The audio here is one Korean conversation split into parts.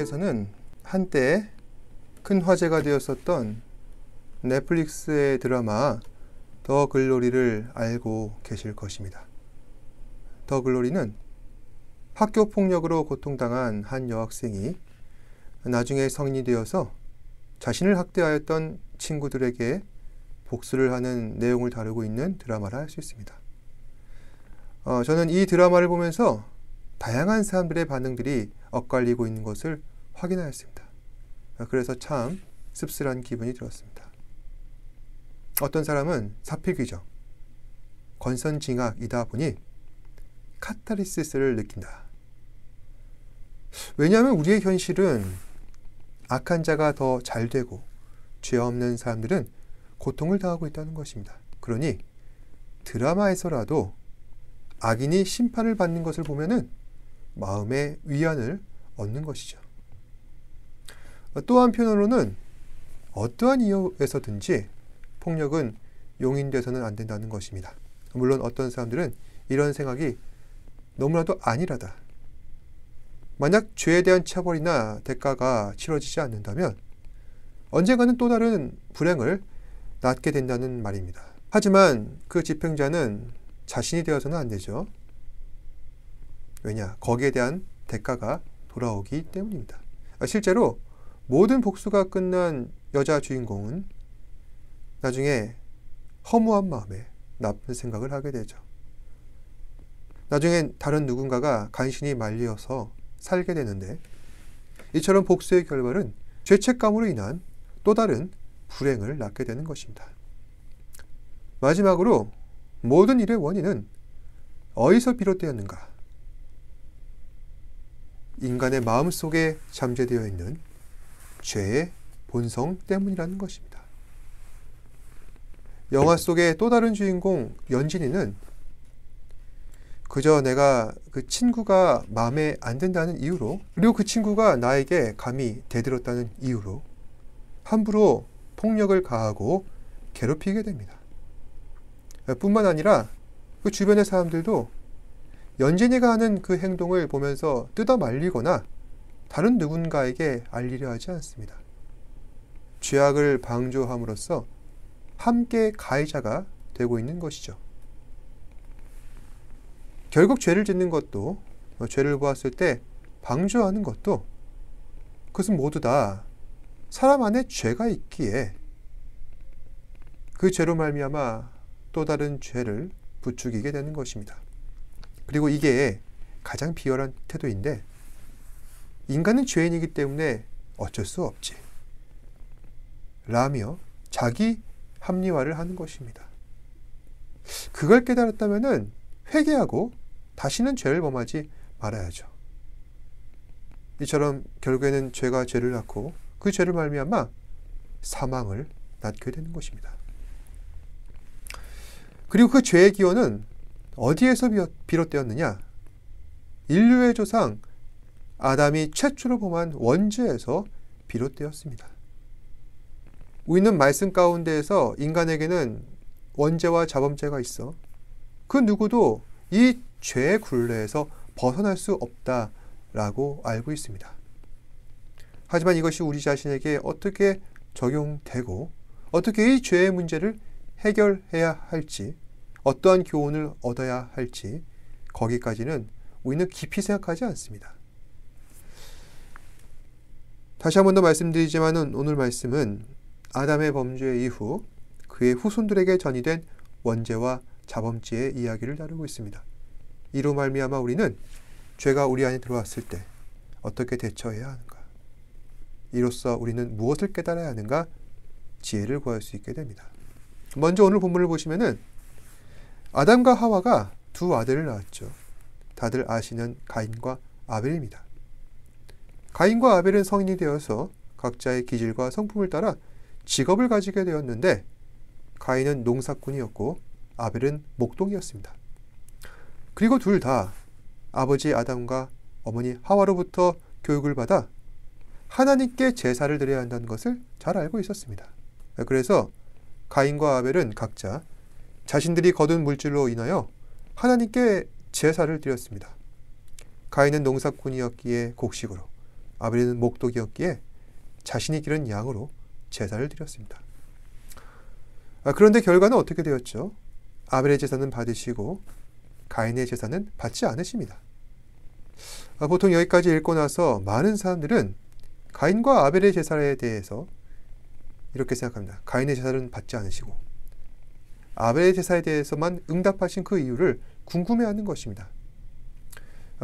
여러분께서는 한때 큰 화제가 되었었던 넷플릭스의 드라마 더 글로리를 알고 계실 것입니다. 더 글로리는 학교 폭력으로 고통당한 한 여학생이 나중에 성인이 되어서 자신을 학대하였던 친구들에게 복수를 하는 내용을 다루고 있는 드라마라 할 수 있습니다. 저는 이 드라마를 보면서 다양한 사람들의 반응들이 엇갈리고 있는 것을 확인하였습니다. 그래서 참 씁쓸한 기분이 들었습니다. 어떤 사람은 사필귀정, 권선징악이다 보니 카타르시스를 느낀다. 왜냐하면 우리의 현실은 악한 자가 더 잘 되고 죄 없는 사람들은 고통을 당하고 있다는 것입니다. 그러니 드라마에서라도 악인이 심판을 받는 것을 보면은 마음의 위안을 얻는 것이죠. 또 한편으로는 어떠한 이유에서든지 폭력은 용인돼서는 안 된다는 것입니다. 물론 어떤 사람들은 이런 생각이 너무나도 안일하다. 만약 죄에 대한 처벌이나 대가가 치러지지 않는다면 언젠가는 또 다른 불행을 낳게 된다는 말입니다. 하지만 그 집행자는 자신이 되어서는 안 되죠. 왜냐? 거기에 대한 대가가 돌아오기 때문입니다. 실제로 모든 복수가 끝난 여자 주인공은 나중에 허무한 마음에 나쁜 생각을 하게 되죠. 나중엔 다른 누군가가 간신히 말리어서 살게 되는데 이처럼 복수의 결말은 죄책감으로 인한 또 다른 불행을 낳게 되는 것입니다. 마지막으로 모든 일의 원인은 어디서 비롯되었는가? 인간의 마음속에 잠재되어 있는 죄의 본성 때문이라는 것입니다. 영화 속의 또 다른 주인공 연진이는 그저 내가 그 친구가 마음에 안 든다는 이유로, 그리고 그 친구가 나에게 감히 대들었다는 이유로 함부로 폭력을 가하고 괴롭히게 됩니다. 뿐만 아니라 그 주변의 사람들도 연진이가 하는 그 행동을 보면서 뜯어 말리거나 다른 누군가에게 알리려 하지 않습니다. 죄악을 방조함으로써 함께 가해자가 되고 있는 것이죠. 결국 죄를 짓는 것도, 죄를 보았을 때 방조하는 것도, 그것은 모두 다 사람 안에 죄가 있기에 그 죄로 말미암아 또 다른 죄를 부추기게 되는 것입니다. 그리고 이게 가장 비열한 태도인데, 인간은 죄인이기 때문에 어쩔 수 없지 라며 자기 합리화를 하는 것입니다. 그걸 깨달았다면 회개하고 다시는 죄를 범하지 말아야죠. 이처럼 결국에는 죄가 죄를 낳고 그 죄를 말미암아 사망을 낳게 되는 것입니다. 그리고 그 죄의 기원은 어디에서 비롯되었느냐? 인류의 조상 아담이 최초로 범한 원죄에서 비롯되었습니다. 우리는 말씀 가운데에서 인간에게는 원죄와 자범죄가 있어 그 누구도 이 죄의 굴레에서 벗어날 수 없다라고 알고 있습니다. 하지만 이것이 우리 자신에게 어떻게 적용되고 어떻게 이 죄의 문제를 해결해야 할지, 어떠한 교훈을 얻어야 할지 거기까지는 우리는 깊이 생각하지 않습니다. 다시 한 번 더 말씀드리지만 오늘 말씀은 아담의 범죄 이후 그의 후손들에게 전이된 원죄와 자범죄의 이야기를 다루고 있습니다. 이로 말미암아 우리는 죄가 우리 안에 들어왔을 때 어떻게 대처해야 하는가? 이로써 우리는 무엇을 깨달아야 하는가? 지혜를 구할 수 있게 됩니다. 먼저 오늘 본문을 보시면은 아담과 하와가 두 아들을 낳았죠. 다들 아시는 가인과 아벨입니다. 가인과 아벨은 성인이 되어서 각자의 기질과 성품을 따라 직업을 가지게 되었는데 가인은 농사꾼이었고 아벨은 목동이었습니다. 그리고 둘 다 아버지 아담과 어머니 하와로부터 교육을 받아 하나님께 제사를 드려야 한다는 것을 잘 알고 있었습니다. 그래서 가인과 아벨은 각자 자신들이 거둔 물질로 인하여 하나님께 제사를 드렸습니다. 가인은 농사꾼이었기에 곡식으로, 아벨은 목독이었기에 자신이 기른 양으로 제사를 드렸습니다. 그런데 결과는 어떻게 되었죠? 아벨의 제사는 받으시고 가인의 제사는 받지 않으십니다. 보통 여기까지 읽고 나서 많은 사람들은 가인과 아벨의 제사에 대해서 이렇게 생각합니다. 가인의 제사는 받지 않으시고 아벨의 제사에 대해서만 응답하신 그 이유를 궁금해하는 것입니다.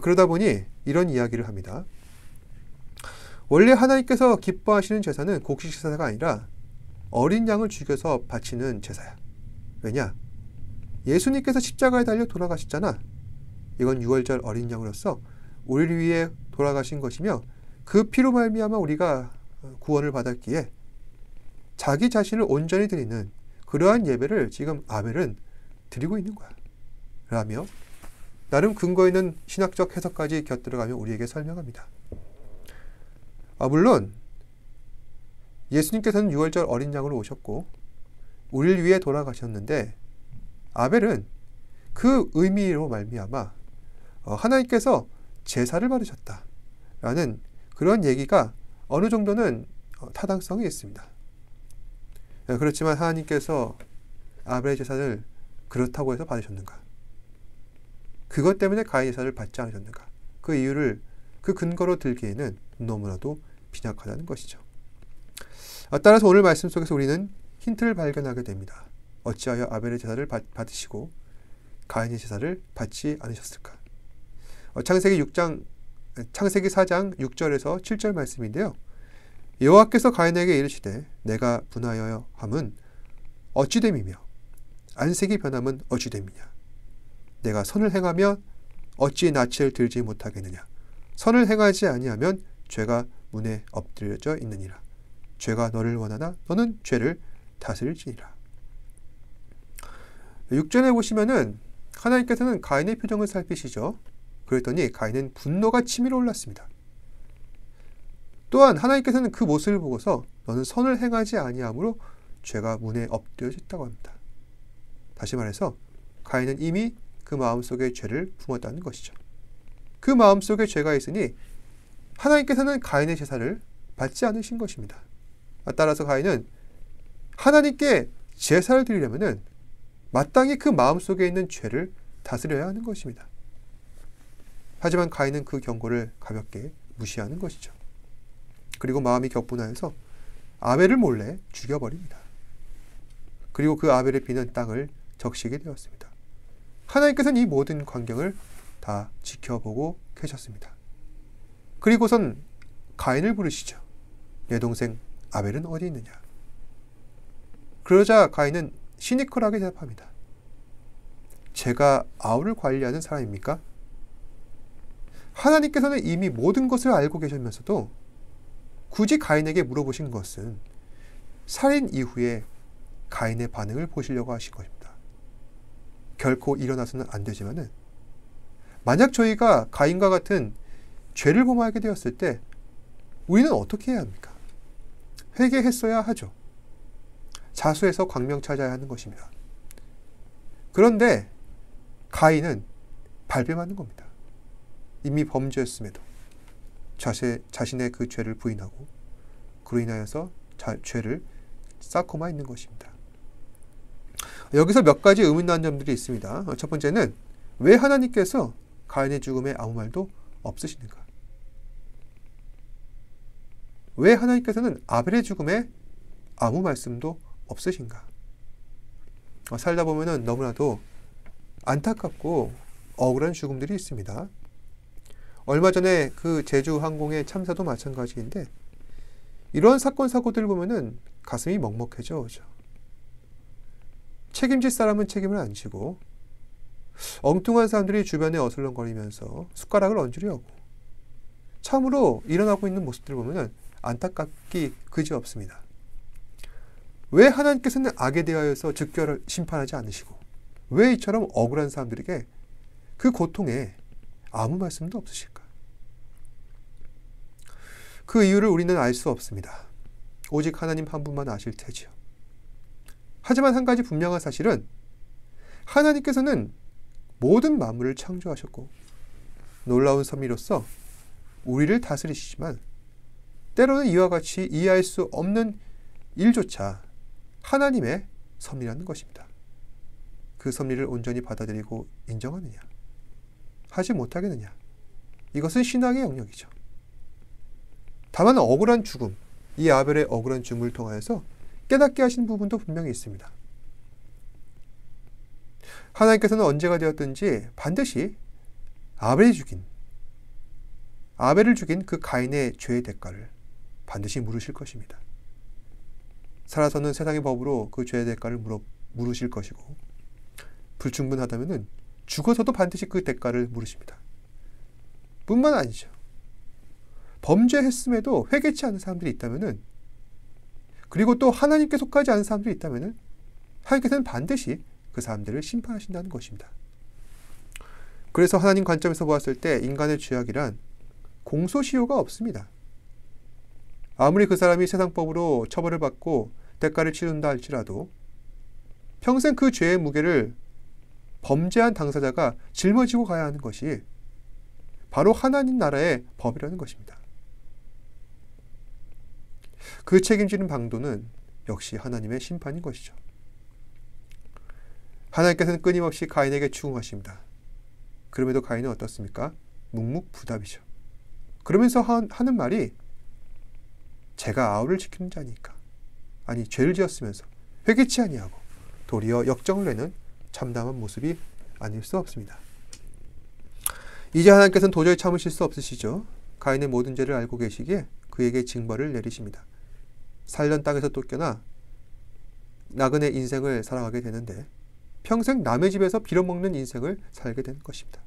그러다 보니 이런 이야기를 합니다. 원래 하나님께서 기뻐하시는 제사는 곡식 제사가 아니라 어린 양을 죽여서 바치는 제사야. 왜냐? 예수님께서 십자가에 달려 돌아가셨잖아. 이건 유월절 어린 양으로서 우리를 위해 돌아가신 것이며 그 피로 말미암아 우리가 구원을 받았기에 자기 자신을 온전히 드리는 그러한 예배를 지금 아벨은 드리고 있는 거야. 라며 나름 근거 있는 신학적 해석까지 곁들여가며 우리에게 설명합니다. 물론 예수님께서는 유월절 어린 양으로 오셨고 우리를 위해 돌아가셨는데 아벨은 그 의미로 말미암아 하나님께서 제사를 받으셨다라는 그런 얘기가 어느 정도는 타당성이 있습니다. 그렇지만 하나님께서 아벨의 제사를 그렇다고 해서 받으셨는가? 그것 때문에 가인의 제사를 받지 않으셨는가? 그 이유를 그 근거로 들기에는 너무나도 빈약하다는 것이죠. 따라서 오늘 말씀 속에서 우리는 힌트를 발견하게 됩니다. 어찌하여 아벨의 제사를 받으시고 가인의 제사를 받지 않으셨을까? 창세기 4장 6절에서 7절 말씀인데요. 여호와께서 가인에게 이르시되 내가 분하여 함은 어찌됨이며 안색이 변함은 어찌됨이냐? 내가 선을 행하며 어찌 낯을 들지 못하겠느냐? 선을 행하지 아니하면 죄가 문에 엎드려져 있느니라. 죄가 너를 원하나 너는 죄를 다스릴지니라. 6절에 보시면은 하나님께서는 가인의 표정을 살피시죠. 그랬더니 가인은 분노가 치밀어 올랐습니다. 또한 하나님께서는 그 모습을 보고서 너는 선을 행하지 아니하므로 죄가 문에 엎드려져 있다고 합니다. 다시 말해서 가인은 이미 그 마음속에 죄를 품었다는 것이죠. 그 마음속에 죄가 있으니 하나님께서는 가인의 제사를 받지 않으신 것입니다. 따라서 가인은 하나님께 제사를 드리려면 마땅히 그 마음속에 있는 죄를 다스려야 하는 것입니다. 하지만 가인은 그 경고를 가볍게 무시하는 것이죠. 그리고 마음이 격분하여서 아벨을 몰래 죽여버립니다. 그리고 그 아벨의 피는 땅을 적시게 되었습니다. 하나님께서는 이 모든 광경을 다 지켜보고 계셨습니다. 그리고선 가인을 부르시죠. 내 동생 아벨은 어디 있느냐? 그러자 가인은 시니컬하게 대답합니다. 제가 아우를 관리하는 사람입니까? 하나님께서는 이미 모든 것을 알고 계시면서도 굳이 가인에게 물어보신 것은 살인 이후에 가인의 반응을 보시려고 하신 것입니다. 결코 일어나서는 안 되지만은 만약 저희가 가인과 같은 죄를 범하게 되었을 때 우리는 어떻게 해야 합니까? 회개했어야 하죠. 자수해서 광명 찾아야 하는 것입니다. 그런데 가인은 발뺌하는 겁니다. 이미 범죄였음에도 자신의 그 죄를 부인하고 그로 인하여서 죄를 쌓고만 있는 것입니다. 여기서 몇 가지 의문난 점들이 있습니다. 첫 번째는 왜 하나님께서 가인의 죽음에 아무 말도 없으시는가? 왜 하나님께서는 아벨의 죽음에 아무 말씀도 없으신가? 살다 보면은 너무나도 안타깝고 억울한 죽음들이 있습니다. 얼마 전에 그 제주항공의 참사도 마찬가지인데 이런 사건 사고들을 보면은 가슴이 먹먹해져 오죠. 책임질 사람은 책임을 안 지고 엉뚱한 사람들이 주변에 어슬렁거리면서 숟가락을 얹으려고 참으로 일어나고 있는 모습들을 보면은 안타깝기 그지없습니다. 왜 하나님께서는 악에 대하여서 즉결을 심판하지 않으시고 왜 이처럼 억울한 사람들에게 그 고통에 아무 말씀도 없으실까? 그 이유를 우리는 알 수 없습니다. 오직 하나님 한 분만 아실 테지요. 하지만 한 가지 분명한 사실은 하나님께서는 모든 만물을 창조하셨고 놀라운 섭리로서 우리를 다스리시지만 때로는 이와 같이 이해할 수 없는 일조차 하나님의 섭리라는 것입니다. 그 섭리를 온전히 받아들이고 인정하느냐, 하지 못하겠느냐, 이것은 신앙의 영역이죠. 다만 억울한 죽음, 이 아벨의 억울한 죽음을 통하여서 깨닫게 하신 부분도 분명히 있습니다. 하나님께서는 언제가 되었든지 반드시 아벨을 죽인 그 가인의 죄의 대가를 반드시 물으실 것입니다. 살아서는 세상의 법으로 그 죄의 대가를 물으실 것이고, 불충분하다면 죽어서도 반드시 그 대가를 물으십니다. 뿐만 아니죠. 범죄했음에도 회개치 않은 사람들이 있다면, 그리고 또 하나님께 속하지 않은 사람들이 있다면 하나님께서는 반드시 그 사람들을 심판하신다는 것입니다. 그래서 하나님 관점에서 보았을 때 인간의 죄악이란 공소시효가 없습니다. 아무리 그 사람이 세상법으로 처벌을 받고 대가를 치른다 할지라도 평생 그 죄의 무게를 범죄한 당사자가 짊어지고 가야 하는 것이 바로 하나님 나라의 법이라는 것입니다. 그 책임지는 방도는 역시 하나님의 심판인 것이죠. 하나님께서는 끊임없이 가인에게 추궁하십니다. 그럼에도 가인은 어떻습니까? 묵묵부답이죠. 그러면서 하는 말이 제가 아우를 지키는 자니까, 아니 죄를 지었으면서 회개치 아니하고 도리어 역정을 내는 참담한 모습이 아닐 수 없습니다. 이제 하나님께서는 도저히 참으실 수 없으시죠. 가인의 모든 죄를 알고 계시기에 그에게 징벌을 내리십니다. 살던 땅에서 쫓겨나 나그네 인생을 살아가게 되는데 평생 남의 집에서 빌어먹는 인생을 살게 되는 것입니다.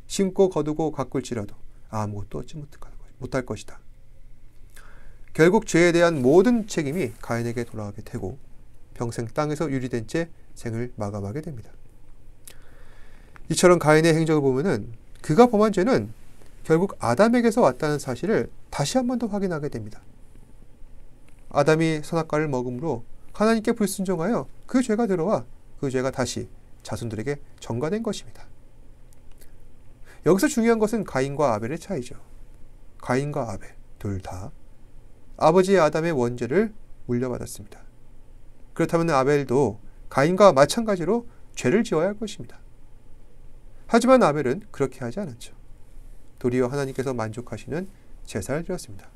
심고 거두고 가꿀지라도 아무것도 얻지 못할 것이다. 결국 죄에 대한 모든 책임이 가인에게 돌아가게 되고 평생 땅에서 유리된 채 생을 마감하게 됩니다. 이처럼 가인의 행적을 보면은 그가 범한 죄는 결국 아담에게서 왔다는 사실을 다시 한 번 더 확인하게 됩니다. 아담이 선악과를 먹음으로 하나님께 불순종하여 그 죄가 들어와 그 죄가 다시 자손들에게 전가된 것입니다. 여기서 중요한 것은 가인과 아벨의 차이죠. 가인과 아벨 둘 다 아버지 아담의 원죄를 물려받았습니다. 그렇다면 아벨도 가인과 마찬가지로 죄를 지어야 할 것입니다. 하지만 아벨은 그렇게 하지 않았죠. 도리어 하나님께서 만족하시는 제사를 드렸습니다.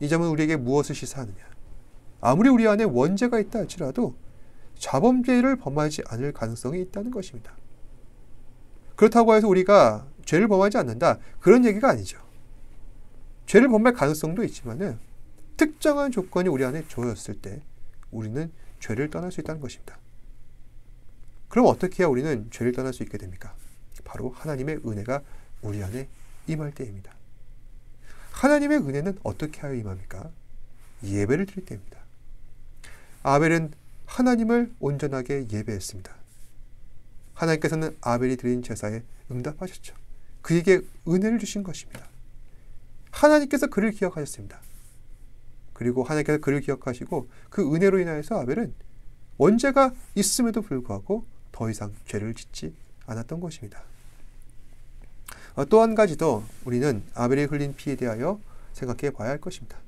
이 점은 우리에게 무엇을 시사하느냐? 아무리 우리 안에 원죄가 있다 할지라도 자범죄를 범하지 않을 가능성이 있다는 것입니다. 그렇다고 해서 우리가 죄를 범하지 않는다, 그런 얘기가 아니죠. 죄를 범할 가능성도 있지만 특정한 조건이 우리 안에 주어졌을 때 우리는 죄를 떠날 수 있다는 것입니다. 그럼 어떻게 해야 우리는 죄를 떠날 수 있게 됩니까? 바로 하나님의 은혜가 우리 안에 임할 때입니다. 하나님의 은혜는 어떻게 하여 임합니까? 예배를 드릴 때입니다. 아벨은 하나님을 온전하게 예배했습니다. 하나님께서는 아벨이 드린 제사에 응답하셨죠. 그에게 은혜를 주신 것입니다. 하나님께서 그를 기억하셨습니다. 그리고 하나님께서 그를 기억하시고 그 은혜로 인하여서 아벨은 원죄가 있음에도 불구하고 더 이상 죄를 짓지 않았던 것입니다. 또 한 가지 더 우리는 아벨이 흘린 피에 대하여 생각해 봐야 할 것입니다.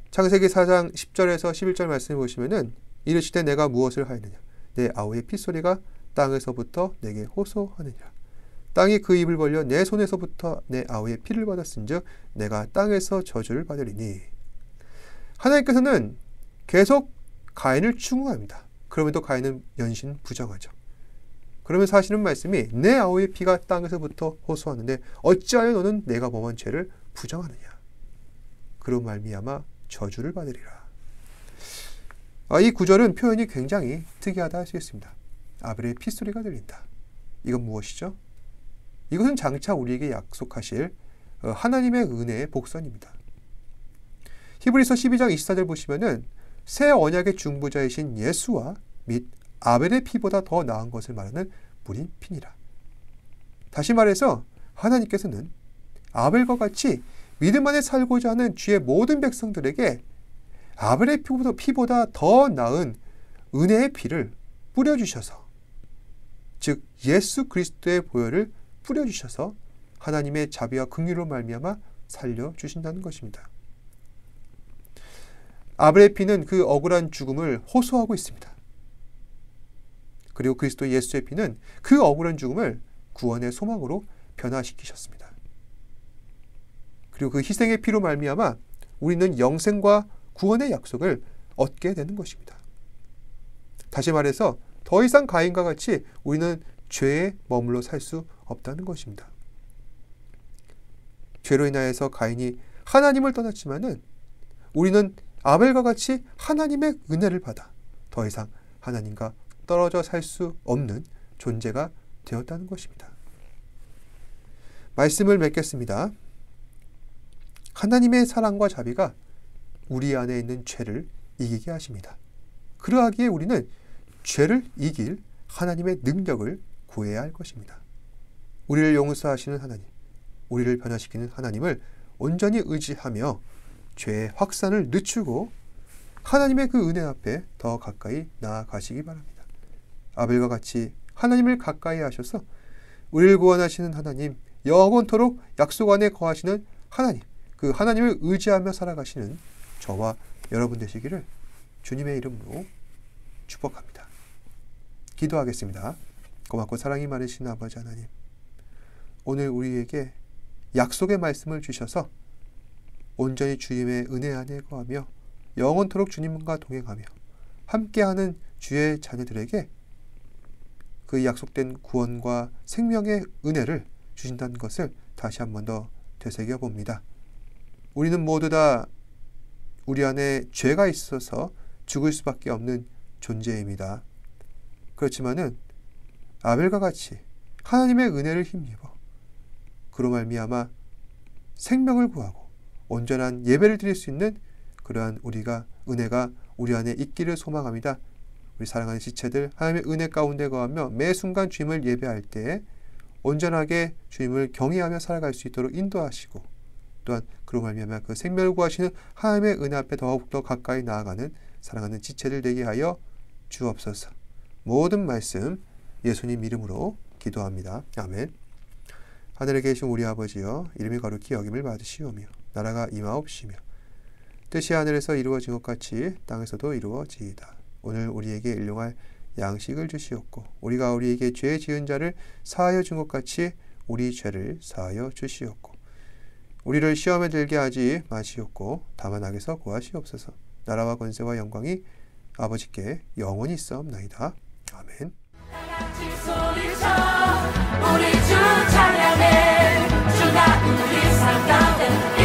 창세기 4장 10절에서 11절 말씀을 보시면은 이르시되 내가 무엇을 하였느냐? 내 아우의 핏소리가 땅에서부터 내게 호소하느니라. 땅이 그 입을 벌려 내 손에서부터 내 아우의 피를 받았은즉 내가 땅에서 저주를 받으리니. 하나님께서는 계속 가인을 추궁합니다. 그럼에도 가인은 연신 부정하죠. 그러면서 하시는 말씀이 내 아우의 피가 땅에서부터 호소하는데 어찌하여 너는 내가 범한 죄를 부정하느냐? 그로 말미암아 저주를 받으리라. 이 구절은 표현이 굉장히 특이하다 할 수 있습니다. 아벨의 핏소리가 들린다. 이건 무엇이죠? 이것은 장차 우리에게 약속하실 하나님의 은혜의 복선입니다. 히브리서 12장 24절 보시면은 새 언약의 중보자이신 예수와 및 아벨의 피보다 더 나은 것을 말하는 뿌린 피니라. 다시 말해서 하나님께서는 아벨과 같이 믿음 안에 살고자 하는 주의 모든 백성들에게 아벨의 피보다 더 나은 은혜의 피를 뿌려주셔서, 즉 예수 그리스도의 보혈을 뿌려주셔서 하나님의 자비와 긍휼로 말미암아 살려주신다는 것입니다. 아벨의 피는 그 억울한 죽음을 호소하고 있습니다. 그리고 그리스도 예수의 피는 그 억울한 죽음을 구원의 소망으로 변화시키셨습니다. 그리고 그 희생의 피로 말미암아 우리는 영생과 구원의 약속을 얻게 되는 것입니다. 다시 말해서 더 이상 가인과 같이 우리는 죄에 머물러 살 수 없다는 것입니다. 죄로 인하여서 가인이 하나님을 떠났지만은 우리는 아벨과 같이 하나님의 은혜를 받아 더 이상 하나님과 떨어져 살 수 없는 존재가 되었다는 것입니다. 말씀을 맺겠습니다. 하나님의 사랑과 자비가 우리 안에 있는 죄를 이기게 하십니다. 그러하기에 우리는 죄를 이길 하나님의 능력을 구해야 할 것입니다. 우리를 용서하시는 하나님, 우리를 변화시키는 하나님을 온전히 의지하며 죄의 확산을 늦추고 하나님의 그 은혜 앞에 더 가까이 나아가시기 바랍니다. 아벨과 같이 하나님을 가까이 하셔서 우리를 구원하시는 하나님, 영원토록 약속 안에 거하시는 하나님, 그 하나님을 의지하며 살아가시는 저와 여러분 되시기를 주님의 이름으로 축복합니다. 기도하겠습니다. 고맙고 사랑이 많으신 아버지 하나님, 오늘 우리에게 약속의 말씀을 주셔서 온전히 주님의 은혜 안에 거하며 영원토록 주님과 동행하며 함께하는 주의 자녀들에게 그 약속된 구원과 생명의 은혜를 주신다는 것을 다시 한 번 더 되새겨 봅니다. 우리는 모두 다 우리 안에 죄가 있어서 죽을 수밖에 없는 존재입니다. 그렇지만은 아벨과 같이 하나님의 은혜를 힘입어 그로 말미암아 생명을 구하고 온전한 예배를 드릴 수 있는 그러한 은혜가 우리 안에 있기를 소망합니다. 우리 사랑하는 지체들 하나님의 은혜 가운데 거하며 매 순간 주님을 예배할 때에 온전하게 주님을 경외하며 살아갈 수 있도록 인도하시고 또한 그로 말미암아 그 생명을 구하시는 하나님의 은혜 앞에 더욱더 가까이 나아가는 사랑하는 지체들 되게 하여 주옵소서. 모든 말씀 예수님 이름으로 기도합니다. 아멘. 하늘에 계신 우리 아버지여, 이름이 거룩히 여김을 받으시오며 나라가 임하옵시며 뜻이 하늘에서 이루어진 것 같이 땅에서도 이루어지이다. 오늘 우리에게 일용할 양식을 주시옵고 우리가 우리에게 죄 지은 자를 사하여 준 것 같이 우리 죄를 사하여 주시옵고 우리를 시험에 들게 하지 마시옵고 다만 악에서 구하시옵소서. 나라와 권세와 영광이 아버지께 영원히 있사옵나이다. 아멘. 우리 주 찬양해 주가 우리 삶 가운데